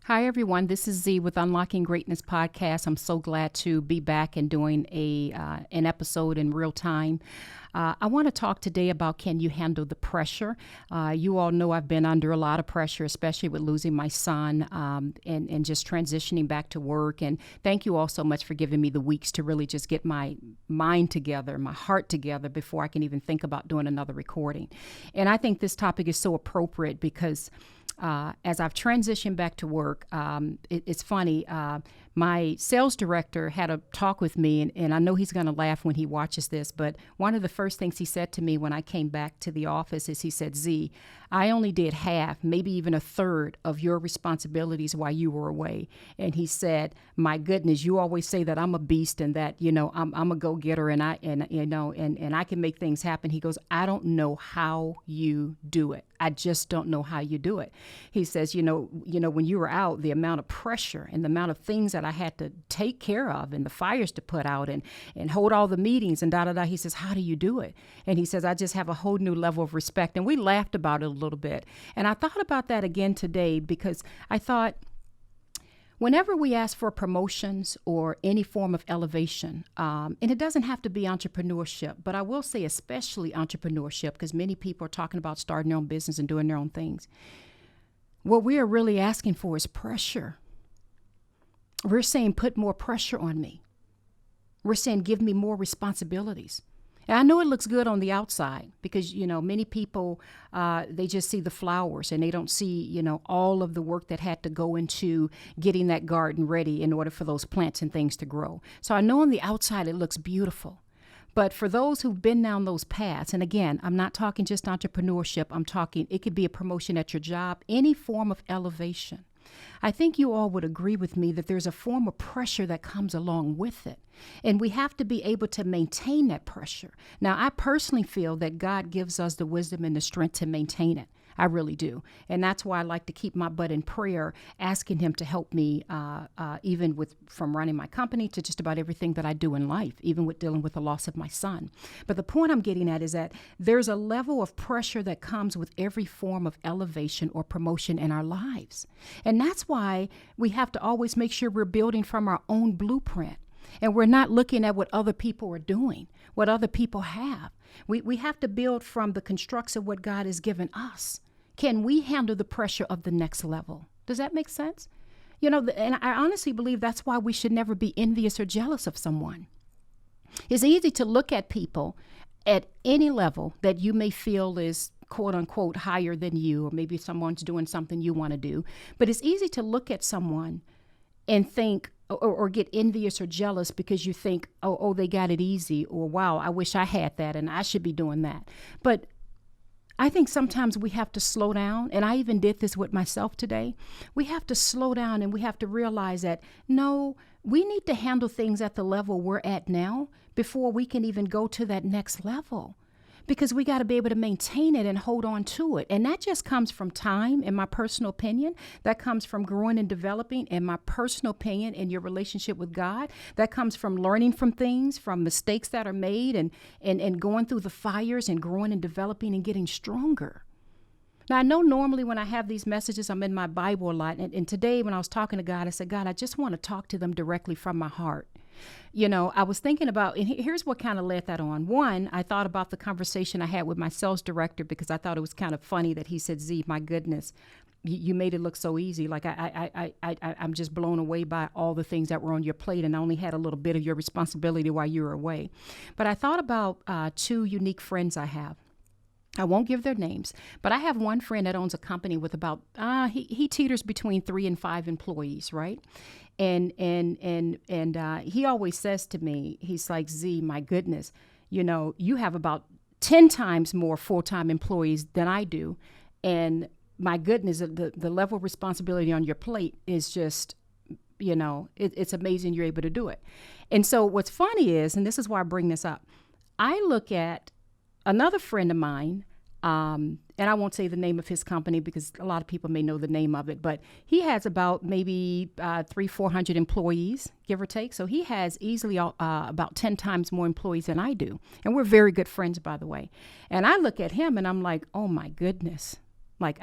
Hi, everyone. This is Z with Unlocking Greatness Podcast. I'm so glad to be back and doing an episode in real time. I want to talk today about, can you handle the pressure? You all know I've been under a lot of pressure, especially with losing my son and just transitioning back to work. And thank you all so much for giving me the weeks to really just get my mind together, my heart together before I can even think about doing another recording. And I think this topic is so appropriate because as I've transitioned back to work, it's funny. My sales director had a talk with me, and I know he's going to laugh when he watches this, but one of the first things he said to me when I came back to the office is he said, Z, I only did half, maybe even a third of your responsibilities while you were away. And he said, my goodness, you always say that I'm a beast and that, I'm a go-getter and I can make things happen. He goes, I don't know how you do it. I just don't know how you do it. He says, when you were out, the amount of pressure and the amount of things that I had to take care of and the fires to put out and hold all the meetings and da-da-da. He says, how do you do it? And he says, I just have a whole new level of respect. And we laughed about it a little bit. And I thought about that again today because I thought, whenever we ask for promotions or any form of elevation, and it doesn't have to be entrepreneurship, but I will say especially entrepreneurship, because many people are talking about starting their own business and doing their own things. What we are really asking for is pressure. We're saying, put more pressure on me. We're saying, give me more responsibilities. And I know it looks good on the outside because, many people, they just see the flowers and they don't see, all of the work that had to go into getting that garden ready in order for those plants and things to grow. So I know on the outside it looks beautiful. But for those who've been down those paths, and again, I'm not talking just entrepreneurship, I'm talking, it could be a promotion at your job, any form of elevation. I think you all would agree with me that there's a form of pressure that comes along with it. And we have to be able to maintain that pressure. Now, I personally feel that God gives us the wisdom and the strength to maintain it. I really do. And that's why I like to keep my butt in prayer, asking him to help me, even from running my company to just about everything that I do in life, even with dealing with the loss of my son. But the point I'm getting at is that there's a level of pressure that comes with every form of elevation or promotion in our lives. And that's why we have to always make sure we're building from our own blueprint. And we're not looking at what other people are doing, what other people have. We have to build from the constructs of what God has given us. Can we handle the pressure of the next level? Does that make sense? And I honestly believe that's why we should never be envious or jealous of someone. It's easy to look at people at any level that you may feel is quote unquote higher than you, or maybe someone's doing something you want to do. But it's easy to look at someone and think, or get envious or jealous because you think, oh, they got it easy, or wow, I wish I had that and I should be doing that. But I think sometimes we have to slow down, and I even did this with myself today. We have to slow down and we have to realize that, no, we need to handle things at the level we're at now before we can even go to that next level. Because we got to be able to maintain it and hold on to it. And that just comes from time, in my personal opinion. That comes from growing and developing, in my personal opinion, in your relationship with God. That comes from learning from things, from mistakes that are made, and going through the fires and growing and developing and getting stronger. Now, I know normally when I have these messages, I'm in my Bible a lot. And today when I was talking to God, I said, God, I just want to talk to them directly from my heart. I was thinking about, and here's what kind of led that on. One, I thought about the conversation I had with my sales director because I thought it was kind of funny that he said, Z, my goodness, you made it look so easy. Like I'm just blown away by all the things that were on your plate, and I only had a little bit of your responsibility while you were away. But I thought about two unique friends I have. I won't give their names, but I have one friend that owns a company with about, he teeters between 3 and 5 employees, right? And he always says to me, he's like, Z, my goodness, you have about 10 times more full-time employees than I do. And my goodness, the level of responsibility on your plate is just, it's amazing you're able to do it. And so what's funny is, and this is why I bring this up, I look at another friend of mine, and I won't say the name of his company because a lot of people may know the name of it, but he has about maybe 300-400 employees, give or take. So he has easily about 10 times more employees than I do. And we're very good friends, by the way. And I look at him and I'm like, oh my goodness. Like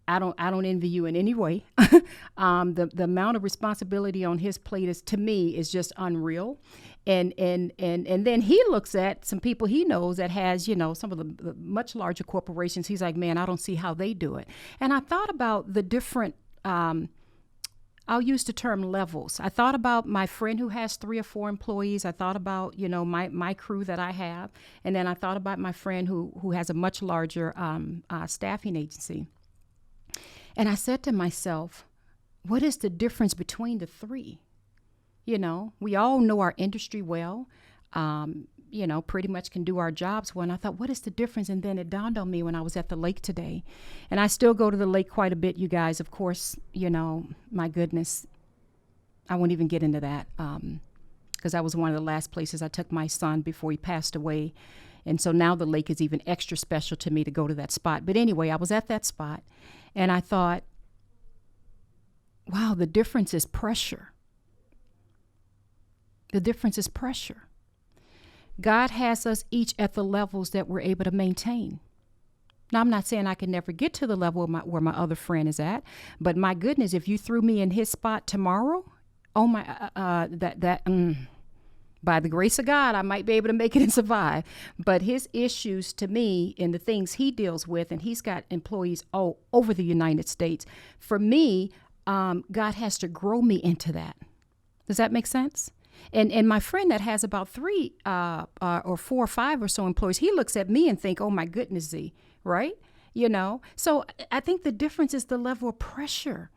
I don't envy you in any way. The amount of responsibility on his plate is, to me, is just unreal. And then he looks at some people he knows that has, some of the much larger corporations. He's like, man, I don't see how they do it. And I thought about the different, I'll use the term levels. I thought about my friend who has 3 or 4 employees. I thought about, my crew that I have. And then I thought about my friend who has a much larger staffing agency. And I said to myself, what is the difference between the 3? We all know our industry well, pretty much can do our jobs well. And I thought, what is the difference? And then it dawned on me when I was at the lake today. And I still go to the lake quite a bit, you guys. Of course, my goodness, I won't even get into that because that was one of the last places I took my son before he passed away. And so now the lake is even extra special to me to go to that spot. But anyway, I was at that spot and I thought, wow, the difference is pressure. The difference is pressure. God has us each at the levels that we're able to maintain. Now, I'm not saying I can never get to the level where my other friend is at, but my goodness, if you threw me in his spot tomorrow, by the grace of God, I might be able to make it and survive. But his issues to me and the things he deals with, and he's got employees all over the United States. For me, God has to grow me into that. Does that make sense? And my friend that has about 3 or 4 or 5 or so employees, he looks at me and think, oh my goodness, Z, right? So I think the difference is the level of pressure.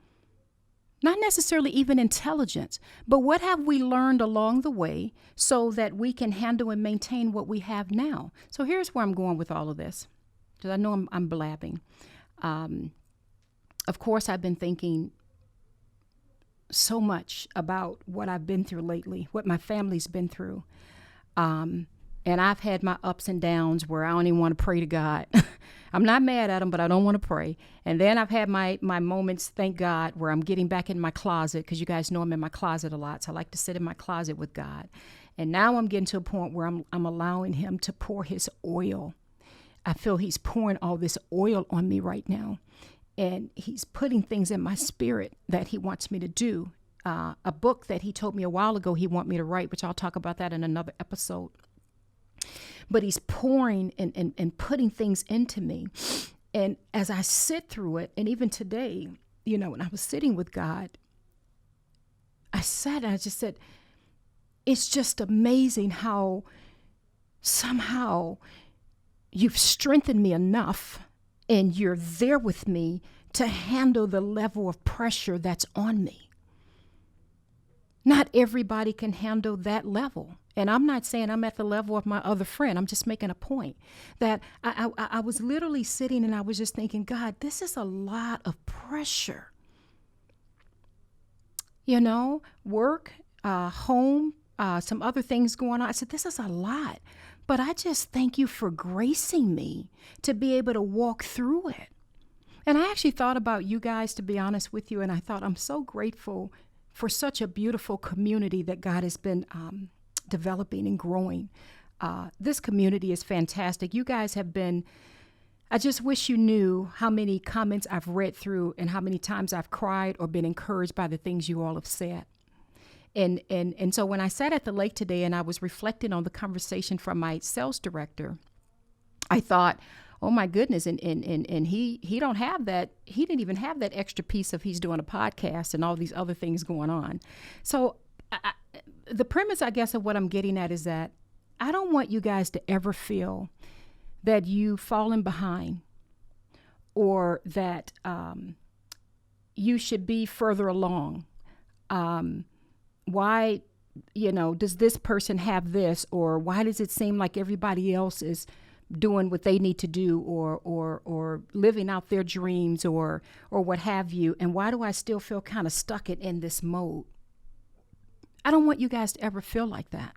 Not necessarily even intelligence, but what have we learned along the way so that we can handle and maintain what we have now? So here's where I'm going with all of this, because I know I'm blabbing. Of course, I've been thinking so much about what I've been through lately, what my family's been through. And I've had my ups and downs where I don't even want to pray to God. I'm not mad at him, but I don't want to pray. And then I've had my moments, thank God, where I'm getting back in my closet, because you guys know I'm in my closet a lot. So I like to sit in my closet with God. And now I'm getting to a point where I'm allowing him to pour his oil. I feel he's pouring all this oil on me right now. And he's putting things in my spirit that he wants me to do. A book that he told me a while ago he want me to write, which I'll talk about that in another episode. But he's pouring and putting things into me. And as I sit through it, and even today, when I was sitting with God, I just said, it's just amazing how somehow you've strengthened me enough and you're there with me to handle the level of pressure that's on me. Not everybody can handle that level. And I'm not saying I'm at the level of my other friend. I'm just making a point that I was literally sitting and I was just thinking, God, this is a lot of pressure. Work, home, some other things going on. I said, this is a lot. But I just thank you for gracing me to be able to walk through it. And I actually thought about you guys, to be honest with you, and I thought I'm so grateful for such a beautiful community that God has been developing and growing. This community is fantastic. You guys have been, I just wish you knew how many comments I've read through and how many times I've cried or been encouraged by the things you all have said. And so when I sat at the lake today and I was reflecting on the conversation from my sales director, I thought, oh my goodness, and he don't have that. He didn't even have that extra piece of he's doing a podcast and all these other things going on. So the premise, I guess, of what I'm getting at is that I don't want you guys to ever feel that you've fallen behind or that you should be further along. Why, does this person have this, or why does it seem like everybody else is doing what they need to do, or living out their dreams, or what have you, and why do I still feel kind of stuck in this mode? I don't want you guys to ever feel like that.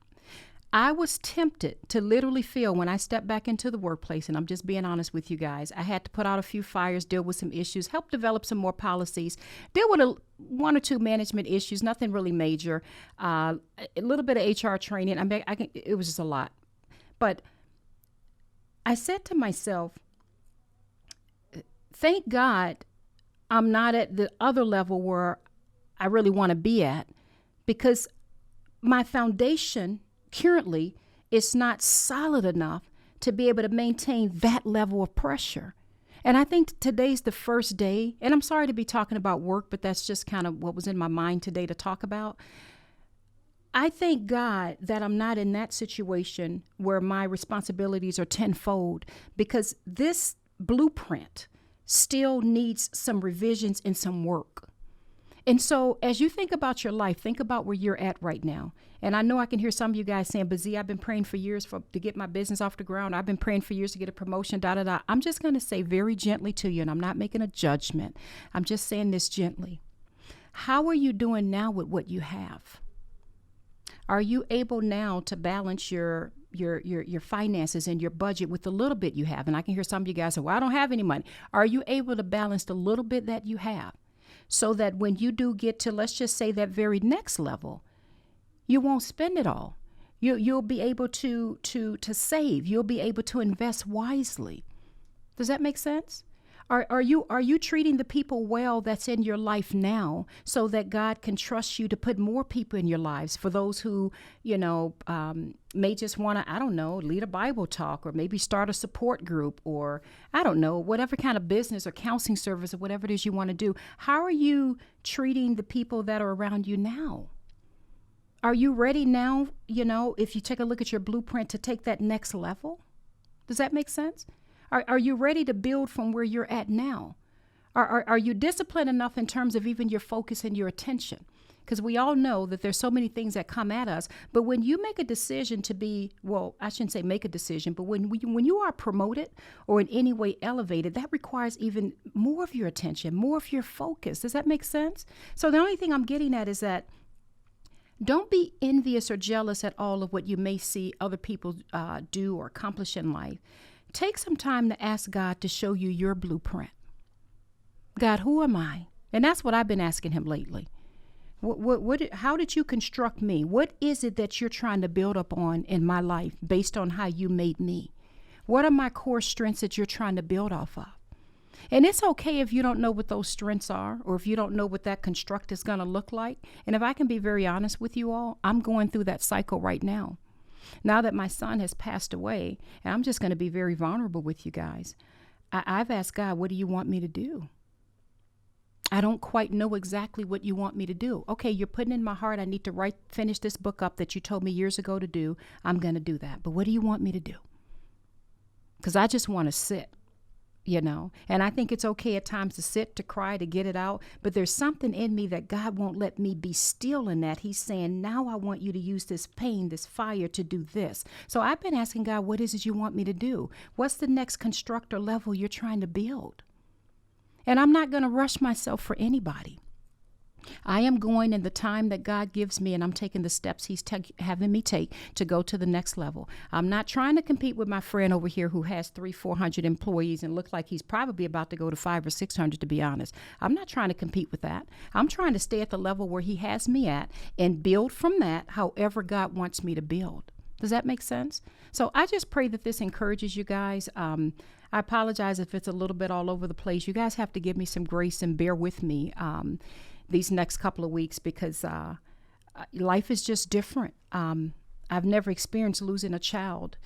I was tempted to literally feel when I stepped back into the workplace, and I'm just being honest with you guys, I had to put out a few fires, deal with some issues, help develop some more policies, deal with one or two management issues, nothing really major, a little bit of HR training. It was just a lot. But I said to myself, thank God I'm not at the other level where I really want to be at, because my foundation currently is not solid enough to be able to maintain that level of pressure. And I think today's the first day, and I'm sorry to be talking about work, but that's just kind of what was in my mind today to talk about. I thank God that I'm not in that situation where my responsibilities are tenfold, because this blueprint still needs some revisions and some work. And so as you think about your life, think about where you're at right now. And I know I can hear some of you guys saying, but Z, I've been praying for years to get my business off the ground. I've been praying for years to get a promotion, da, da, da. I'm just going to say very gently to you, and I'm not making a judgment. I'm just saying this gently. How are you doing now with what you have? Are you able now to balance your finances and your budget with the little bit you have? And I can hear some of you guys say, well, I don't have any money. Are you able to balance the little bit that you have, so that when you do get to, let's just say, that very next level, you won't spend it all? You'll be able to save. You'll be able to invest wisely. Does that make sense? Are you treating the people well that's in your life now, so that God can trust you to put more people in your lives? For those who, may just want to, I don't know, lead a Bible talk, or maybe start a support group, or I don't know, whatever kind of business or counseling service or whatever it is you want to do. How are you treating the people that are around you now? Are you ready now, if you take a look at your blueprint, to take that next level? Does that make sense? Are you ready to build from where you're at now? Are you disciplined enough in terms of even your focus and your attention? Because we all know that there's so many things that come at us. But when you make a decision to be, well, I shouldn't say make a decision, but when you are promoted or in any way elevated, that requires even more of your attention, more of your focus. Does that make sense? So the only thing I'm getting at is that don't be envious or jealous at all of what you may see other people do or accomplish in life. Take some time to ask God to show you your blueprint. God, who am I? And that's what I've been asking him lately. How did you construct me? What is it that you're trying to build up on in my life based on how you made me? What are my core strengths that you're trying to build off of? And it's okay if you don't know what those strengths are, or if you don't know what that construct is going to look like. And if I can be very honest with you all, I'm going through that cycle right now. Now that my son has passed away, and I'm just going to be very vulnerable with you guys, I've asked God, what do you want me to do? I don't quite know exactly what you want me to do. Okay, you're putting in my heart, I need to finish this book up that you told me years ago to do. I'm going to do that. But what do you want me to do? Because I just want to sit. And I think it's okay at times to sit, to cry, to get it out. But there's something in me that God won't let me be still in that. He's saying, now I want you to use this pain, this fire to do this. So I've been asking God, what is it you want me to do? What's the next construct or level you're trying to build? And I'm not going to rush myself for anybody. I am going in the time that God gives me, and I'm taking the steps he's having me take to go to the next level. I'm not trying to compete with my friend over here who has 300-400 employees and looks like he's probably about to go to 500 or 600, to be honest. I'm not trying to compete with that. I'm trying to stay at the level where he has me at and build from that however God wants me to build. Does that make sense? So I just pray that this encourages you guys. I apologize if it's a little bit all over the place. You guys have to give me some grace and bear with me these next couple of weeks, because life is just different. I've never experienced losing a child,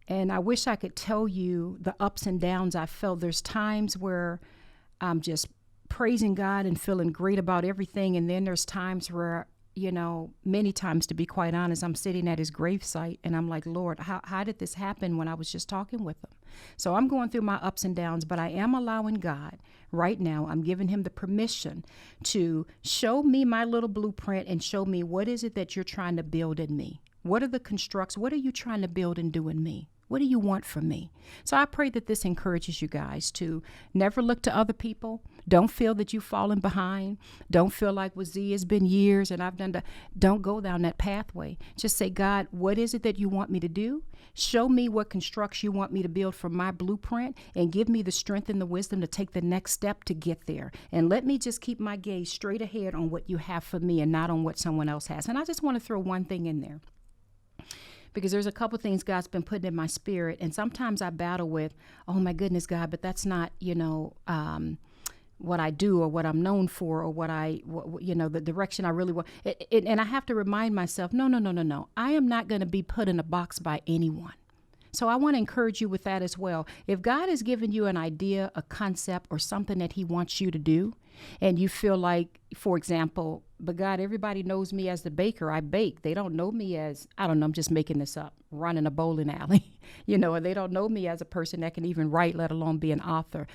and I wish I could tell you the ups and downs I felt. There's times where I'm just praising God and feeling great about everything, and then there's times where, many times, to be quite honest, I'm sitting at his gravesite and I'm like, Lord, how did this happen when I was just talking with him? So I'm going through my ups and downs, but I am allowing God right now. I'm giving him the permission to show me my little blueprint and show me what is it that you're trying to build in me. What are the constructs? What are you trying to build and do in me? What do you want from me? So I pray that this encourages you guys to never look to other people. Don't feel that you've fallen behind. Don't feel like, well, Z, it's been years and I've done that. Don't go down that pathway. Just say, God, what is it that you want me to do? Show me what constructs you want me to build from my blueprint, and give me the strength and the wisdom to take the next step to get there. And let me just keep my gaze straight ahead on what you have for me and not on what someone else has. And I just want to throw one thing in there, because there's a couple things God's been putting in my spirit. And sometimes I battle with, oh my goodness, God, but that's not, what I do or what I'm known for or the direction I really want. And I have to remind myself, no. I am not going to be put in a box by anyone. So I want to encourage you with that as well. If God has given you an idea, a concept, or something that he wants you to do, and you feel like, for example, but God, everybody knows me as the baker. I bake. They don't know me as, I don't know, I'm just making this up, running a bowling alley, or they don't know me as a person that can even write, let alone be an author.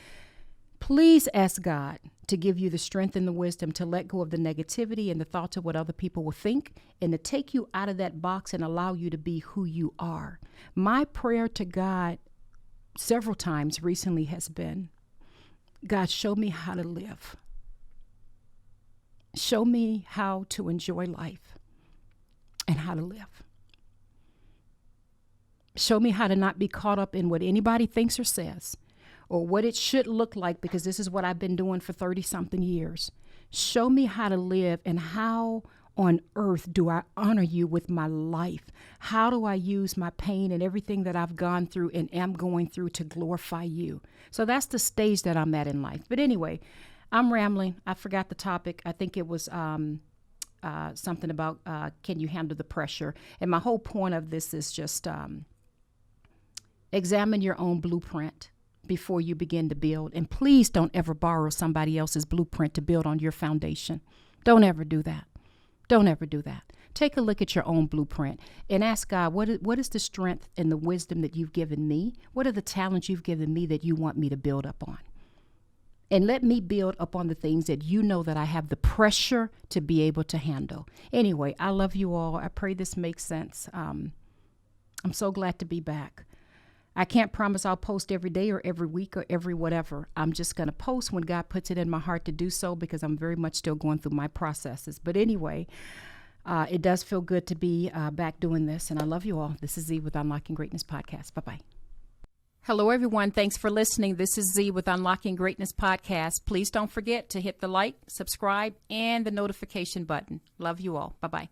Please ask God to give you the strength and the wisdom to let go of the negativity and the thoughts of what other people will think, and to take you out of that box and allow you to be who you are. My prayer to God several times recently has been, God, show me how to live. Show me how to enjoy life and how to live. Show me how to not be caught up in what anybody thinks or says, or what it should look like, because this is what I've been doing for 30-something years. Show me how to live, and how on earth do I honor you with my life? How do I use my pain and everything that I've gone through and am going through to glorify you? So that's the stage that I'm at in life. But anyway, I'm rambling. I forgot the topic. I think it was something about can you handle the pressure? And my whole point of this is just examine your own blueprint before you begin to build. And please don't ever borrow somebody else's blueprint to build on your foundation. Don't ever do that. Don't ever do that. Take a look at your own blueprint and ask God, what is the strength and the wisdom that you've given me? What are the talents you've given me that you want me to build up on? And let me build upon the things that you know that I have the pressure to be able to handle. Anyway, I love you all. I pray this makes sense. I'm so glad to be back. I can't promise I'll post every day or every week or every whatever. I'm just going to post when God puts it in my heart to do so, because I'm very much still going through my processes. But anyway, it does feel good to be back doing this. And I love you all. This is Z with Unlocking Greatness Podcast. Bye-bye. Hello, everyone. Thanks for listening. This is Z with Unlocking Greatness Podcast. Please don't forget to hit the like, subscribe, and the notification button. Love you all. Bye-bye.